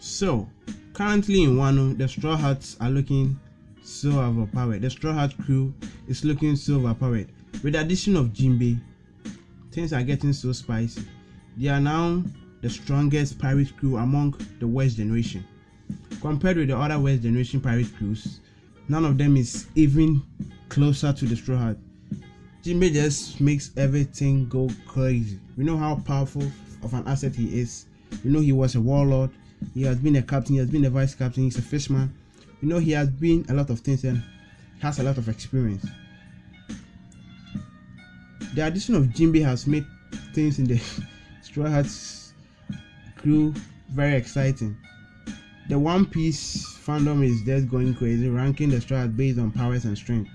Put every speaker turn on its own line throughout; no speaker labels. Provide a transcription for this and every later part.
So, currently in Wano, the Straw Hats are looking so overpowered. The Straw Hat crew is looking so overpowered. With the addition of Jinbe, things are getting so spicy. They are now the strongest pirate crew among the West Generation. Compared with the other West Generation pirate crews, none of them is even closer to the Straw Hat. Jinbe just makes everything go crazy. We know how powerful of an asset he is. We know he was a warlord. He has been a captain. He has been a vice captain. He's a fisherman. We know he has been a lot of things and has a lot of experience. The addition of Jinbe has made things in the Straw Hats crew very exciting. The One Piece fandom is just going crazy, ranking the Straw Hats based on powers and strength.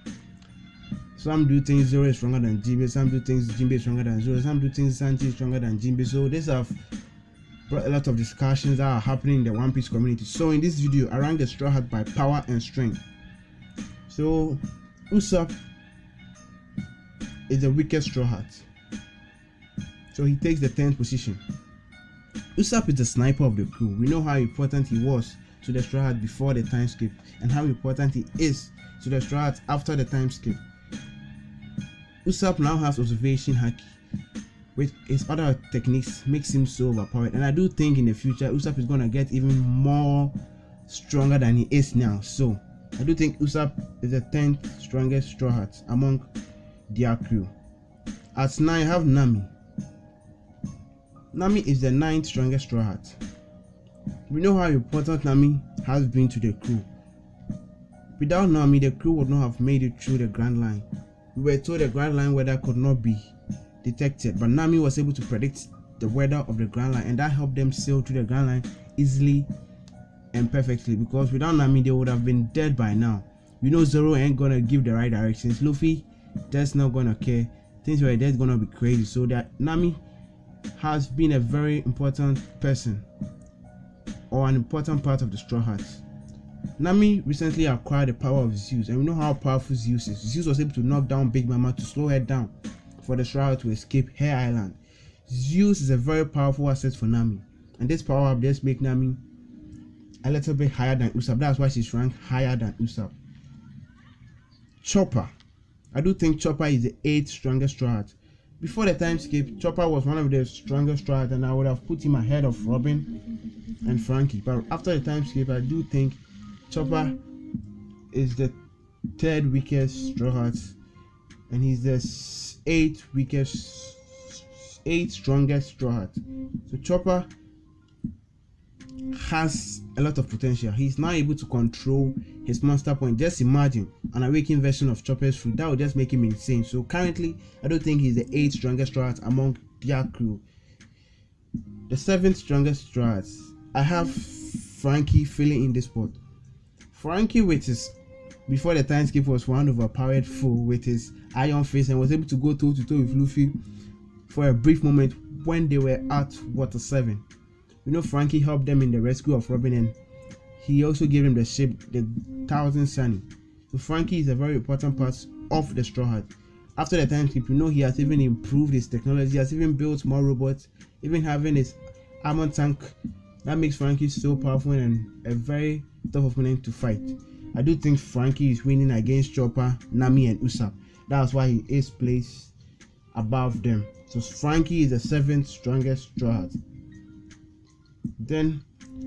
Some do things Zoro is stronger than Jinbe, some do things Jinbe is stronger than Zoro, some do things Sanji is stronger than Jinbe. So these have brought a lot of discussions that are happening in the One Piece community. So in this video, I rank the Straw Hat by power and strength. So Usopp is the weakest Straw Hat. So he takes the 10th position. Usopp is the sniper of the crew. We know how important he was to the Straw Hat before the time skip and how important he is to the Straw Hat after the time skip. Usopp now has observation haki, with his other techniques makes him so overpowered, and I do think in the future Usopp is gonna get even more stronger than he is now. So I do think Usopp is the 10th strongest Straw Hat among their crew. At 9 I have Nami. Nami is the 9th strongest Straw Hat. We know how important Nami has been to the crew. Without Nami, the crew would not have made it through the Grand Line. We were told the Grand Line weather could not be detected, but Nami was able to predict the weather of the Grand Line, and that helped them sail through the Grand Line easily and perfectly, because without Nami they would have been dead by now. We know Zoro ain't gonna give the right directions. Luffy just not gonna care. Things were just gonna be crazy. So that Nami has been a very important person or an important part of the Straw Hats. Nami recently acquired the power of Zeus, and we know how powerful Zeus is. Zeus was able to knock down Big Mama to slow her down for the Straw Hat to escape her island. Zeus is a very powerful asset for Nami, and this power up just make Nami a little bit higher than Usopp. That's why she's ranked higher than Usopp. Chopper. I do think Chopper is the 8th strongest Straw Hat. Before the time skip, Chopper was one of the strongest Straw Hats, and I would have put him ahead of Robin and Frankie. But after the time skip, I do think Chopper is the 3rd weakest Straw Hat, and he's the 8th strongest Straw Hat. So Chopper has a lot of potential. He's now able to control his monster point. Just imagine an awakened version of Chopper's fruit. That would just make him insane. So currently, I don't think he's the 8th strongest Straw Hat among their crew. The 7th strongest Straw Hat, I have Frankie filling in this spot. Frankie, with his before the time skip, was one overpowered fool with his iron face and was able to go toe to toe with Luffy for a brief moment when they were at Water 7. We know Frankie helped them in the rescue of Robin, and he also gave him the ship, the 1000 Sunny. So Frankie is a very important part of the Straw Hat. After the time skip, we know he has even improved his technology. He has even built more robots, even having his armor tank. That makes Frankie so powerful and a very tough opponent to fight. I do think Frankie is winning against Chopper, Nami, and Usopp. That's why he is placed above them. So Frankie is the 7th strongest Straw Hat. Then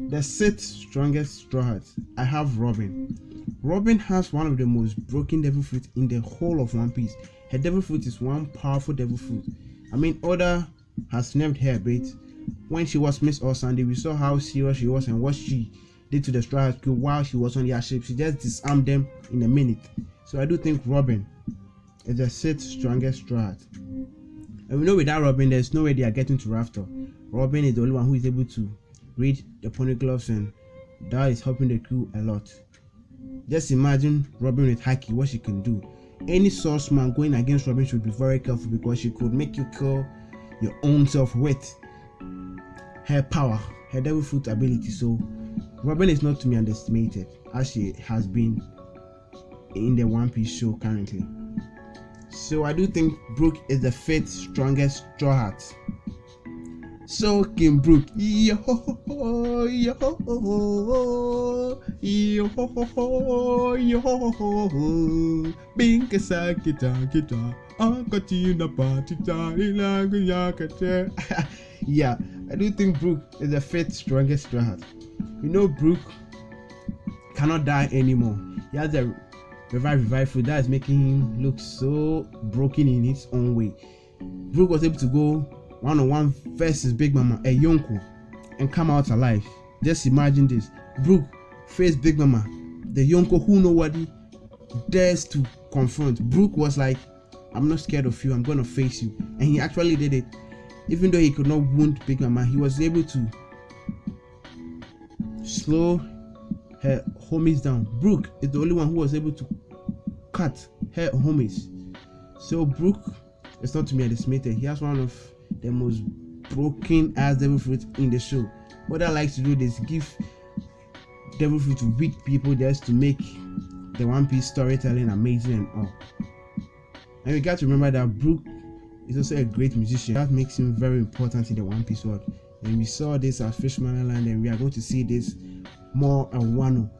the 6th strongest Straw Hat, I have Robin. Robin has one of the most broken devil fruit in the whole of One Piece. Her devil fruit is one powerful devil fruit. I mean, Oda has nerfed her a bit. When she was Miss All Sunday, we saw how serious she was and what she did to the Straw Hat crew while she was on their ship. She just disarmed them in a minute. So I do think Robin is the 6th strongest Straw Hat. And we know without Robin, there's no way they are getting to Rafter. Robin is the only one who is able to read the poneglyphs, and that is helping the crew a lot. Just imagine Robin with haki, what she can do. Any swordsman going against Robin should be very careful, because she could make you kill your own self with her power, her devil fruit ability. So Robin is not to be underestimated, as she has been in the One Piece show currently. So I do think Brook is the 5th strongest Straw Hat. Soaking Brook. Yo ho ho yo ho ho yo ho ho yo ho ho. Binka sakita kita. Akatina patita ilaguyakate. Yeah, I do think Brook is the fifth strongest straw hat. You know, Brook cannot die anymore. He has a revive food that is making him look so broken in its own way. Brook was able to go one-on-one versus Big Mama, a Yonko, and come out alive. Just imagine this. Brook faced Big Mama, the Yonko who nobody dares to confront. Brook was like, I'm not scared of you, I'm gonna face you. And he actually did it. Even though he could not wound Big Mama, he was able to slow her homies down. Brook is the only one who was able to cut her homies. So Brook is not to be underestimated. He has one of the most broken ass devil fruit in the show. What I like to do is give devil fruit to weak people just to make the One Piece storytelling amazing and all. And we got to remember that Brook is also a great musician. That makes him very important in the One Piece world. And we saw this at Fishman Island, and we are going to see this more at Wano.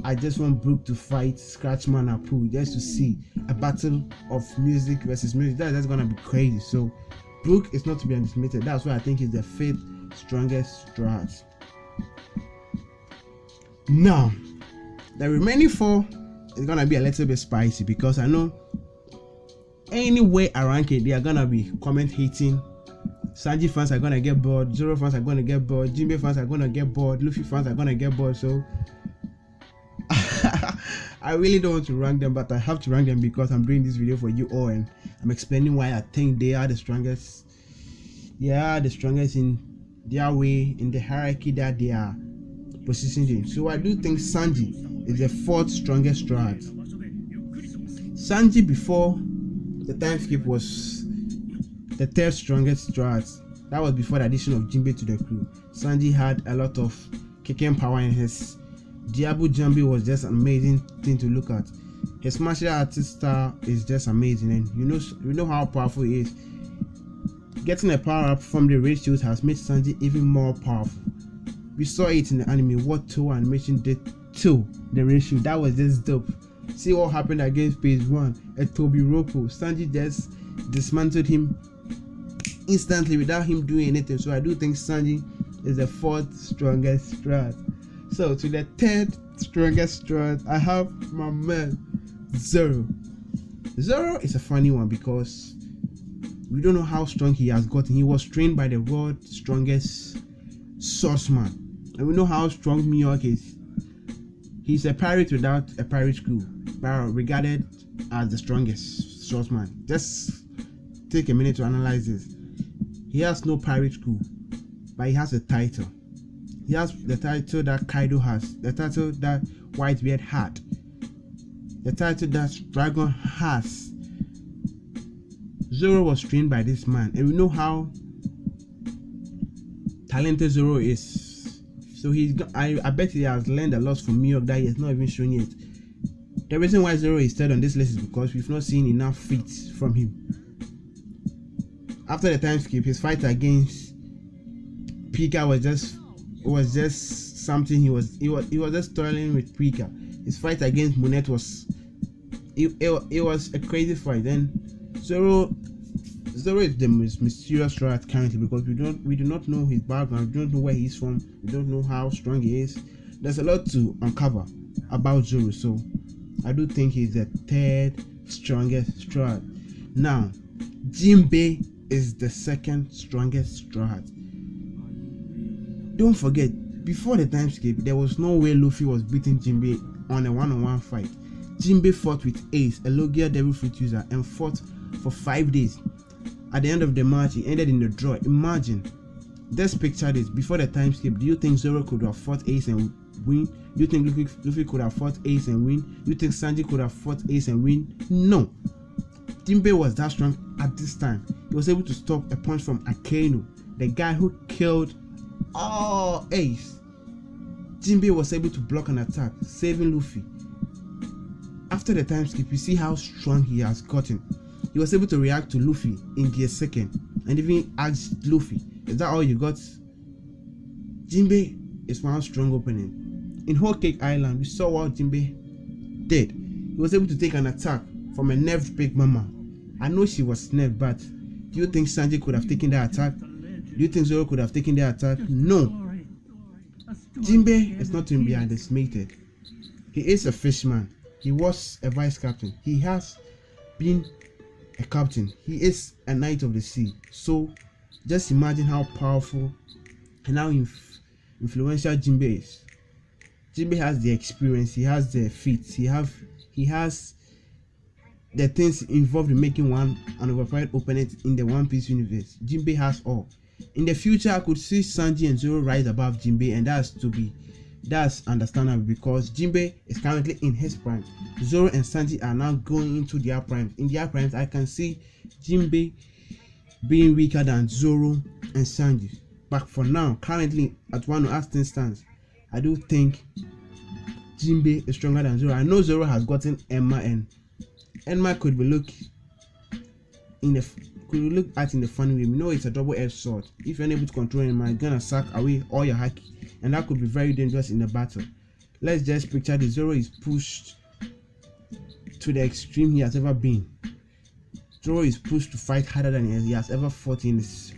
I just want Brook to fight Scratchman Apu just to see a battle of music versus music. That's gonna be crazy. So Brook is not to be underestimated. That's why I think he's the fifth strongest straw hat. Now, the remaining four is gonna be a little bit spicy because I know anywhere I rank it, they are gonna be comment hating. Sanji fans are gonna get bored, Zoro fans are gonna get bored, Jinbe fans are gonna get bored, Luffy fans are gonna get bored. So I really don't want to rank them, but I have to rank them because I'm doing this video for you all and I'm explaining why I think they are the strongest. Yeah, the strongest in their way, in the hierarchy that they are positioned in. So I do think Sanji is the fourth strongest straw hat. Sanji before the time skip was the third strongest straw hat. That was before the addition of Jinbe to the crew. Sanji had a lot of kicking power in his Diabu Jambi was just an amazing thing to look at. His martial artist style is just amazing, and you know how powerful he is. Getting a power up from the ratios has made Sanji even more powerful. We saw it in the anime what Toho animation did to the ratio. That was just dope. See what happened against page 1 at Toby Ropo. Sanji just dismantled him instantly without him doing anything. So I do think Sanji is the fourth strongest straw hat. So to the third strongest straw hat, I have my man Zoro. Zoro is a funny one because we don't know how strong he has gotten. He was trained by the world's strongest swordsman, and we know how strong Mihawk is. He's a pirate without a pirate crew, but regarded as the strongest swordsman. Just take a minute to analyze this. He has no pirate crew, but he has a title. He has the title that Kaido has, the title that Whitebeard had, the title that Dragon has. Zoro was trained by this man, and we know how talented Zoro is. So I bet he has learned a lot from Mihawk that he has not even shown yet. The reason why Zoro is third on this list is because we've not seen enough feats from him. After the time skip, his fight against Pika was just something. He was just toiling with Pika. His fight against Monet was it was a crazy fight. Then Zoro is the most mysterious straw hat currently because we do not know his background, we don't know where he's from, we don't know how strong he is. There's a lot to uncover about Zoro, so I do think he's the third strongest straw hat. Now, Jinbe is the second strongest straw hat. Don't forget, before the time skip, there was no way Luffy was beating Jinbe on a one-on-one fight. Jinbe fought with Ace, a Logia Devil Fruit user, and fought for 5 days. At the end of the match, it ended in a draw. Imagine. Just picture this. Before the time skip, do you think Zoro could have fought Ace and win? Do you think Luffy could have fought Ace and win? Do you think Sanji could have fought Ace and win? No. Jinbe was that strong at this time. He was able to stop a punch from Akainu, the guy who killed Ace. Jinbe was able to block an attack, saving Luffy. After the time skip, you see how strong he has gotten. He was able to react to Luffy in gear second and even asked Luffy Is that all you got? Jinbe is one strong opponent. In Whole Cake Island, we saw what Jinbe did. He was able to take an attack from a nerfed Big Mama. I know she was nerfed, but do you think Sanji could have taken that attack? Do you think Zoro could have taken that attack? No. Jinbe is not to be underestimated. He is a fishman. He was a vice captain. He has been a captain. He is a knight of the sea. So just imagine how powerful and how influential Jinbe is. Jinbe has the experience, he has the feats, he has the things involved in making an overpowered opponent in the One Piece universe. Jinbe has all. In the future, I could see Sanji and Zoro rise above Jinbe, and that's understandable because Jinbe is currently in his prime. Zoro and Sanji are now going into their primes. In their primes, I can see Jinbe being weaker than Zoro and Sanji. But for now, currently at Wano, as things stands, I do think Jinbe is stronger than Zoro. I know Zoro has gotten Emma, and Emma could be looked at in the funny way. We know it's a double-edged sword. If you're unable to control Emma, it's gonna suck away all your haki, and that could be very dangerous in the battle. Let's just picture the Zoro is pushed to the extreme he has ever been. Zoro is pushed to fight harder than he has ever fought in his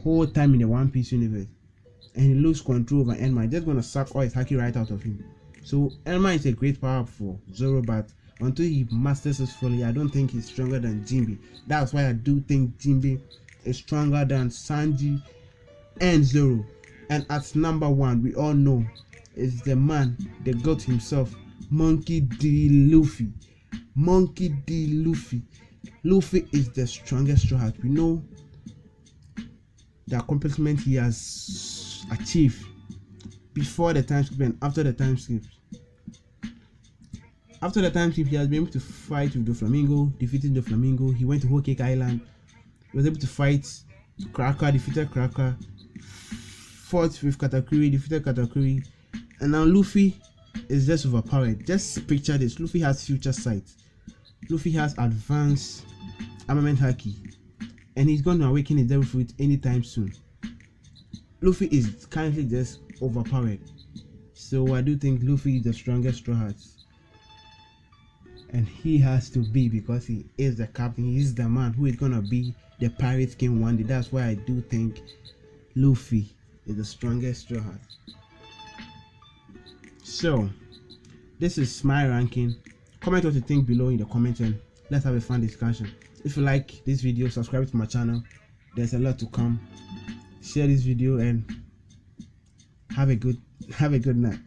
whole time in the One Piece universe, and he loses control over Enma. It's just gonna suck all his haki right out of him. So Enma is a great power for Zoro, but until he masters it fully, I don't think he's stronger than Jinbe. That's why I do think Jinbe is stronger than Sanji and Zoro. And at number one, we all know is the man, the god himself, Monkey D. Luffy. Monkey D. Luffy. Luffy is the strongest Straw Hat. We know the accomplishment he has achieved before the time skip and after the time skip. After the time skip, he has been able to fight with the Flamingo, defeating the Flamingo. He went to Whole Cake Island. He was able to fight Cracker, defeated Cracker. Fought with Katakuri, defeated Katakuri. And now Luffy is just overpowered. Just picture this. Luffy has future sight. Luffy has advanced armament haki. And he's going to awaken his devil fruit anytime soon. Luffy is currently just overpowered. So I do think Luffy is the strongest Straw Hat. And he has to be, because he is the captain. He is the man who is going to be the Pirate King one day. That's why I do think Luffy is the strongest Straw Hat. So this is my ranking. Comment what you think below in the comments and let's have a fun discussion. If you like this video, subscribe to my channel. There's a lot to come. Share this video and have a good night.